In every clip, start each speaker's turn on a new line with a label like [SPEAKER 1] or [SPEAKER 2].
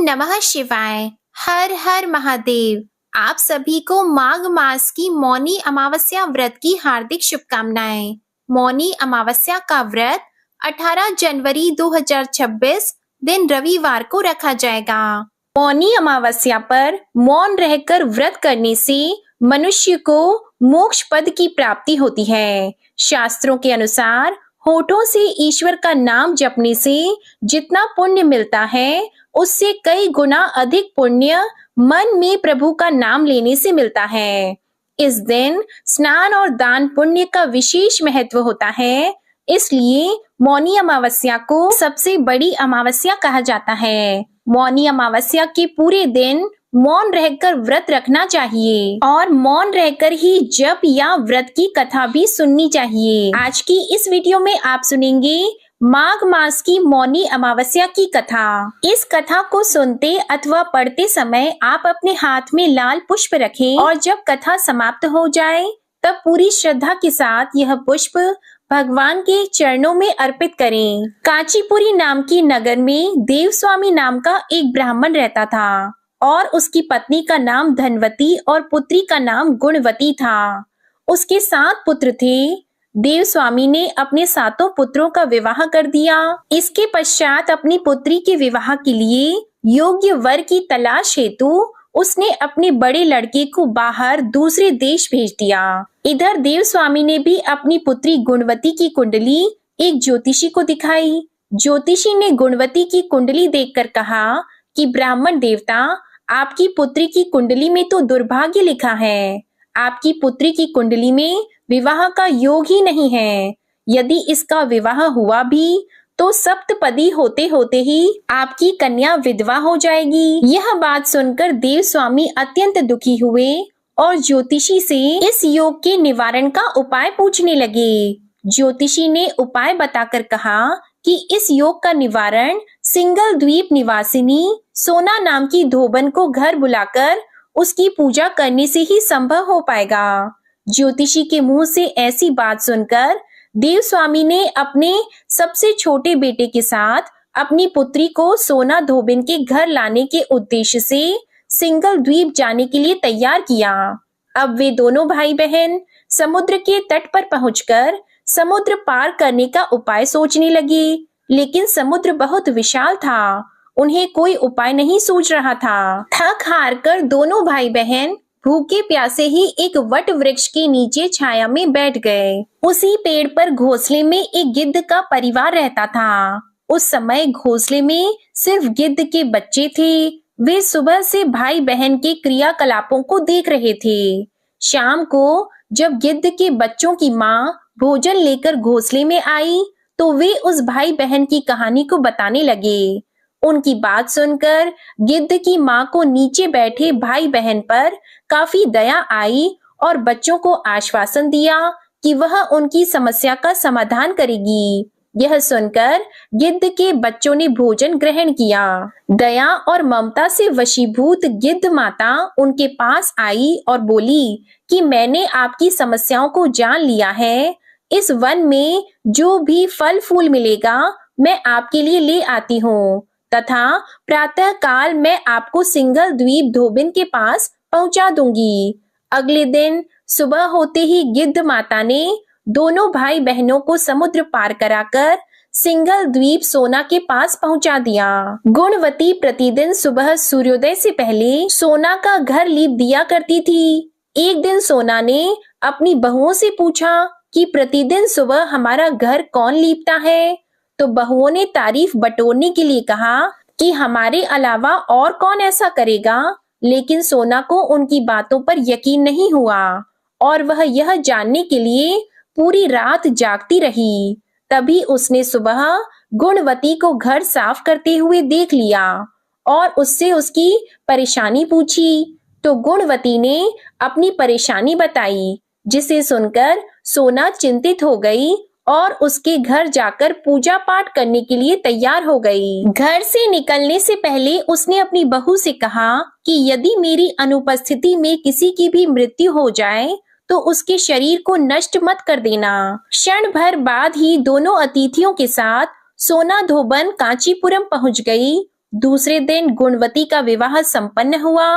[SPEAKER 1] नमः शिवाय। हर हर महादेव। आप सभी को माघ मास की मौनी अमावस्या व्रत की हार्दिक शुभकामनाएं। मौनी अमावस्या का व्रत 18 जनवरी 2026 दिन रविवार को रखा जाएगा। मौनी अमावस्या पर मौन रहकर व्रत करने से मनुष्य को मोक्ष पद की प्राप्ति होती है। शास्त्रों के अनुसार होठों से ईश्वर का नाम जपने से जितना पुण्य मिलता है उससे कई गुना अधिक पुण्य मन में प्रभु का नाम लेने से मिलता है। इस दिन स्नान और दान पुण्य का विशेष महत्व होता है, इसलिए मौनी अमावस्या को सबसे बड़ी अमावस्या कहा जाता है। मौनी अमावस्या के पूरे दिन मौन रहकर व्रत रखना चाहिए और मौन रहकर ही जप या व्रत की कथा भी सुननी चाहिए। आज की इस वीडियो में आप सुनेंगे माघ मास की मौनी अमावस्या की कथा। इस कथा को सुनते अथवा पढ़ते समय आप अपने हाथ में लाल पुष्प रखें और जब कथा समाप्त हो जाए तब पूरी श्रद्धा के साथ यह पुष्प भगवान के चरणों में अर्पित करें। कांचीपुरी नाम की नगर में देवस्वामी नाम का एक ब्राह्मण रहता था और उसकी पत्नी का नाम धनवती और पुत्री का नाम गुणवती था। उसके 7 पुत्र थे। देवस्वामी ने अपने 7 पुत्रों का विवाह कर दिया। इसके पश्चात अपनी पुत्री के विवाह के लिए योग्य वर की तलाश हेतु उसने अपने बड़े लड़के को बाहर दूसरे देश भेज दिया। इधर देवस्वामी ने भी अपनी पुत्री गुणवती की कुंडली एक ज्योतिषी को दिखाई। ज्योतिषी ने गुणवती की कुंडली देखकर कहा कि ब्राह्मण देवता, आपकी पुत्री की कुंडली में तो दुर्भाग्य लिखा है। आपकी पुत्री की कुंडली में विवाह का योग ही नहीं है। यदि इसका विवाह हुआ भी तो सप्तपदी होते होते ही आपकी कन्या विधवा हो जाएगी। यह बात सुनकर देवस्वामी अत्यंत दुखी हुए और ज्योतिषी से इस योग के निवारण का उपाय पूछने लगे। ज्योतिषी ने उपाय बताकर कहा कि इस योग का निवारण सिंगल द्वीप निवासिनी सोना नाम की धोबन को घर बुलाकर उसकी पूजा करने से ही संभव हो पाएगा। ज्योतिषी के मुंह से ऐसी बात सुनकर देवस्वामी ने अपने सबसे छोटे बेटे के साथ अपनी पुत्री को सोना धोबिन के घर लाने के उद्देश्य से सिंगल द्वीप जाने के लिए तैयार किया। अब वे दोनों भाई बहन समुद्र के तट पर पहुंचकर समुद्र पार करने का उपाय सोचने लगे, लेकिन समुद्र बहुत विशाल था। उन्हें कोई उपाय नहीं सूझ रहा था। थक हार कर दोनों भाई बहन भूखे प्यासे ही एक वट वृक्ष के नीचे छाया में बैठ गए। उसी पेड़ पर घोंसले में एक गिद्ध का परिवार रहता था। उस समय घोंसले में सिर्फ गिद्ध के बच्चे थे। वे सुबह से भाई बहन के क्रियाकलापों को देख रहे थे। शाम को जब गिद्ध के बच्चों की माँ भोजन लेकर घोंसले में आई तो वे उस भाई बहन की कहानी को बताने लगे। उनकी बात सुनकर गिद्ध की माँ को नीचे बैठे भाई बहन पर काफी दया आई और बच्चों को आश्वासन दिया कि वह उनकी समस्या का समाधान करेगी। यह सुनकर गिद्ध के बच्चों ने भोजन ग्रहण किया। दया और ममता से वशीभूत गिद्ध माता उनके पास आई और बोली कि मैंने आपकी समस्याओं को जान लिया है। इस वन में जो भी फल फूल मिलेगा मैं आपके लिए ले आती हूँ तथा प्रातः काल मैं आपको सिंगल द्वीप धोबिन के पास पहुंचा दूंगी। अगले दिन सुबह होते ही गिद्ध माता ने दोनों भाई बहनों को समुद्र पार कराकर सिंगल द्वीप सोना के पास पहुंचा दिया। गुणवती प्रतिदिन सुबह सूर्योदय से पहले सोना का घर लीप दिया करती थी। एक दिन सोना ने अपनी बहुओं से पूछा कि प्रतिदिन सुबह हमारा घर कौन लीपता है, तो बहुओं ने तारीफ बटोरने के लिए कहा कि हमारे अलावा और कौन ऐसा करेगा। लेकिन सोना को उनकी बातों पर यकीन नहीं हुआ और वह यह जानने के लिए पूरी रात जागती रही। तभी उसने सुबह गुणवती को घर साफ करते हुए देख लिया और उससे उसकी परेशानी पूछी। तो गुणवती ने अपनी परेशानी बताई, जिसे सुनकर सोना चिंतित हो गई और उसके घर जाकर पूजा पाठ करने के लिए तैयार हो गई। घर से निकलने से पहले उसने अपनी बहू से कहा कि यदि मेरी अनुपस्थिति में किसी की भी मृत्यु हो जाए तो उसके शरीर को नष्ट मत कर देना। क्षण भर बाद ही दोनों अतिथियों के साथ सोना धोबन कांचीपुरम पहुंच गई दूसरे दिन गुणवती का विवाह संपन्न हुआ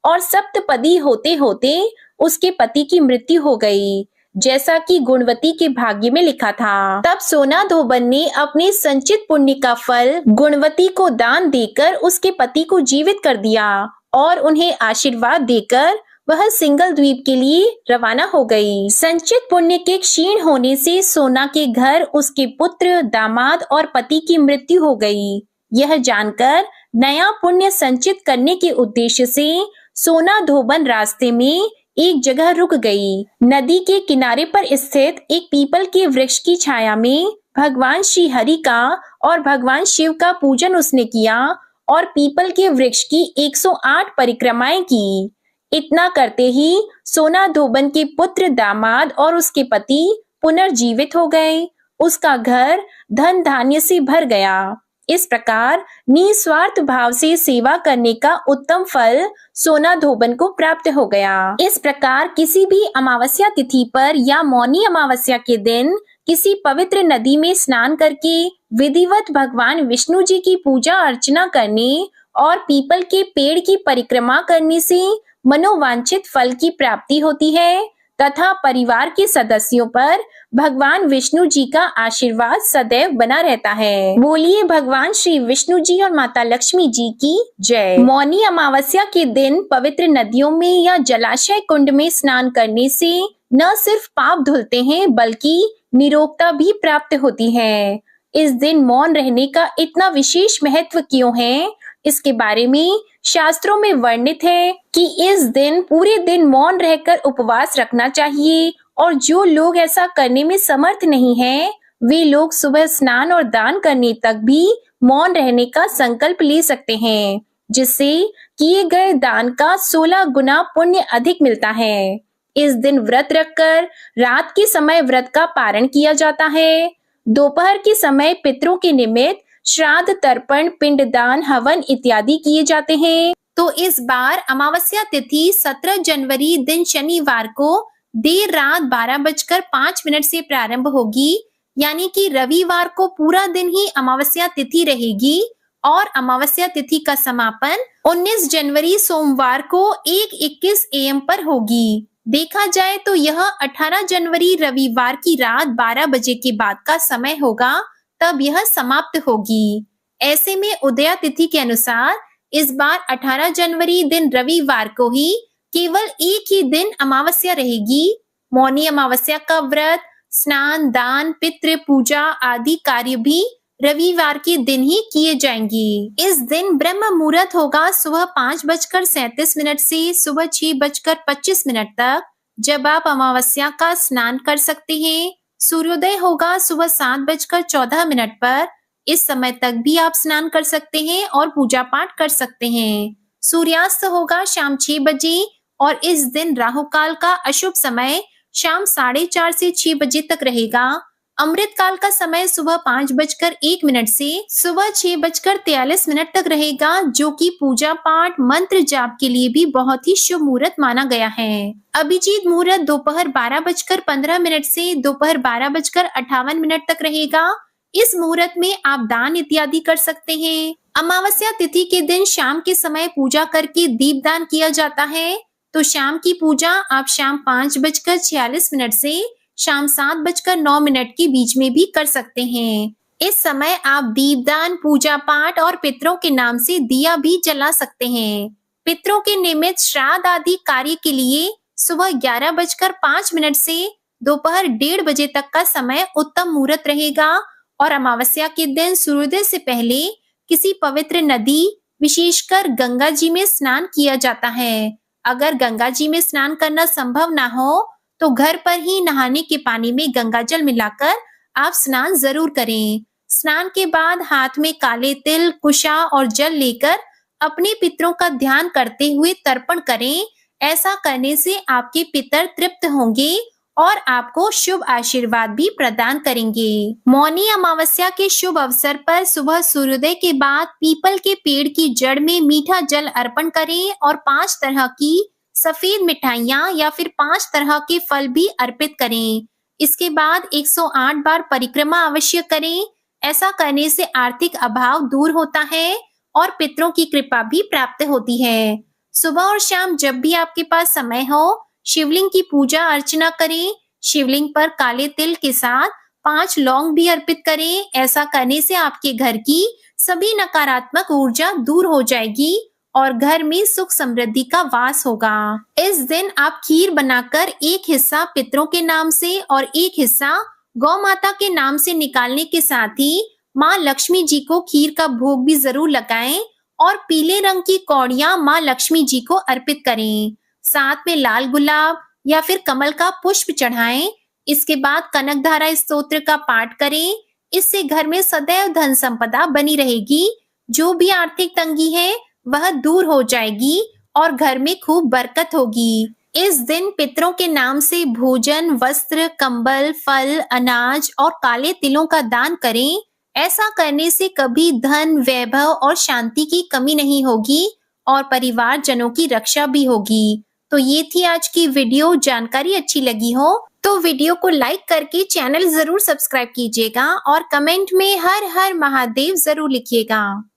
[SPEAKER 1] और सप्तपदी होते होते उसके पति की मृत्यु हो गई, जैसा कि गुणवती के भाग्य में लिखा था। तब सोना धोबन ने अपने संचित पुण्य का फल गुणवती को दान देकर उसके पति को जीवित कर दिया और उन्हें आशीर्वाद देकर वह सिंगल द्वीप के लिए रवाना हो गई। संचित पुण्य के क्षीण होने से सोना के घर उसके पुत्र, दामाद और पति की मृत्यु हो गई। यह जानकर नया पुण्य संचित करने के उद्देश्य से सोना धोबन रास्ते में एक जगह रुक गई। नदी के किनारे पर स्थित एक पीपल के वृक्ष की छाया में भगवान श्री हरि का और भगवान शिव का पूजन उसने किया और पीपल के वृक्ष की 108 परिक्रमाएं की। इतना करते ही सोना धोबन के पुत्र, दामाद और उसके पति पुनर्जीवित हो गए। उसका घर धन धान्य से भर गया। इस प्रकार निस्वार्थ भाव से सेवा करने का उत्तम फल सोना धोबन को प्राप्त हो गया। इस प्रकार किसी भी अमावस्या तिथि पर या मौनी अमावस्या के दिन किसी पवित्र नदी में स्नान करके विधिवत भगवान विष्णु जी की पूजा अर्चना करने और पीपल के पेड़ की परिक्रमा करने से मनोवांछित फल की प्राप्ति होती है तथा परिवार के सदस्यों पर भगवान विष्णु जी का आशीर्वाद सदैव बना रहता है। बोलिए भगवान श्री विष्णु जी और माता लक्ष्मी जी की जय। मौनी अमावस्या के दिन पवित्र नदियों में या जलाशय कुंड में स्नान करने से न सिर्फ पाप धुलते हैं बल्कि निरोगता भी प्राप्त होती है। इस दिन मौन रहने का इतना विशेष महत्व क्यों है, इसके बारे में शास्त्रों में वर्णित है कि इस दिन पूरे दिन मौन रहकर उपवास रखना चाहिए और जो लोग ऐसा करने में समर्थ नहीं हैं, वे लोग सुबह स्नान और दान करने तक भी मौन रहने का संकल्प ले सकते हैं, जिससे किए गए दान का 16 गुना पुण्य अधिक मिलता है। इस दिन व्रत रखकर रात के समय व्रत का पारण किया जाता है। दोपहर के समय पितरों के निमित्त श्राद्ध, तर्पण, पिंडदान, हवन इत्यादि किए जाते हैं। तो इस बार अमावस्या तिथि 17 जनवरी दिन शनिवार को देर रात 12:05 से प्रारंभ होगी, यानी कि रविवार को पूरा दिन ही अमावस्या तिथि रहेगी और अमावस्या तिथि का समापन 19 जनवरी सोमवार को 1:21 AM पर होगी। देखा जाए तो यह 18 जनवरी रविवार की रात 12 बजे के बाद का समय होगा, तब यह समाप्त होगी। ऐसे में उदया तिथि के अनुसार इस बार 18 जनवरी दिन रविवार को ही केवल एक ही दिन अमावस्या रहेगी। मौनी अमावस्या का व्रत, स्नान, दान, पितृ पूजा आदि कार्य भी रविवार के दिन ही किए जाएंगे। इस दिन ब्रह्म मुहूर्त होगा सुबह 5:37 से सुबह 6:25 तक, जब आप अमावस्या का स्नान कर सकते हैं। सूर्योदय होगा सुबह 7:14 पर। इस समय तक भी आप स्नान कर सकते हैं और पूजा पाठ कर सकते हैं। सूर्यास्त होगा शाम 6 बजे और इस दिन राहु काल का अशुभ समय शाम 4:30 से 6 बजे तक रहेगा। अमृत काल का समय सुबह 5:01 से सुबह 6:43 तक रहेगा, जो कि पूजा पाठ, मंत्र जाप के लिए भी बहुत ही शुभ मुहूर्त माना गया है। अभिजीत मुहूर्त दोपहर 12:15 से दोपहर 12:58 तक रहेगा। इस मुहूर्त में आप दान इत्यादि कर सकते हैं। अमावस्या तिथि के दिन शाम के समय पूजा करके दीपदान किया जाता है, तो शाम की पूजा आप शाम 5:46 से शाम 7:09 के बीच में भी कर सकते हैं। इस समय आप दीपदान, पूजा पाठ और पितरों के नाम से दिया भी जला सकते हैं। पितरों के निमित्त श्राद्ध आदि कार्य के लिए सुबह 11:05 से दोपहर 1:30 बजे तक का समय उत्तम मुहूर्त रहेगा और अमावस्या के दिन सूर्योदय से पहले किसी पवित्र नदी, विशेषकर गंगा जी में स्नान किया जाता है। अगर गंगा जी में स्नान करना संभव ना हो तो घर पर ही नहाने के पानी में गंगा जल मिलाकर आप स्नान जरूर करें। स्नान के बाद हाथ में काले तिल, कुशा और जल लेकर अपने पितरों का ध्यान करते हुए तर्पण करें। ऐसा करने से आपके पितर तृप्त होंगे और आपको शुभ आशीर्वाद भी प्रदान करेंगे। मौनी अमावस्या के शुभ अवसर पर सुबह सूर्योदय के बाद पीपल के पेड़ की जड़ में मीठा जल अर्पण करें और 5 तरह की सफेद मिठाइयाँ या फिर 5 तरह के फल भी अर्पित करें। इसके बाद 108 बार परिक्रमा अवश्य करें। ऐसा करने से आर्थिक अभाव दूर होता है और पितरों की कृपा भी प्राप्त होती है। सुबह और शाम जब भी आपके पास समय हो, शिवलिंग की पूजा अर्चना करें। शिवलिंग पर काले तिल के साथ 5 लौंग भी अर्पित करें। ऐसा करने से आपके घर की सभी नकारात्मक ऊर्जा दूर हो जाएगी और घर में सुख समृद्धि का वास होगा। इस दिन आप खीर बनाकर एक हिस्सा पितरों के नाम से और एक हिस्सा गौ माता के नाम से निकालने के साथ ही माँ लक्ष्मी जी को खीर का भोग भी जरूर लगाएं और पीले रंग की कौड़ियां माँ लक्ष्मी जी को अर्पित करें। साथ में लाल गुलाब या फिर कमल का पुष्प चढ़ाएं। इसके बाद कनकधारा स्तोत्र का पाठ करें। इससे घर में सदैव धन संपदा बनी रहेगी। जो भी आर्थिक तंगी है वह दूर हो जाएगी और घर में खूब बरकत होगी। इस दिन पितरों के नाम से भोजन, वस्त्र, कंबल, फल, अनाज और काले तिलों का दान करें। ऐसा करने से कभी धन, वैभव और शांति की कमी नहीं होगी और परिवार जनों की रक्षा भी होगी। तो ये थी आज की वीडियो। जानकारी अच्छी लगी हो तो वीडियो को लाइक करके चैनल जरूर सब्सक्राइब कीजिएगा और कमेंट में हर हर महादेव जरूर लिखिएगा।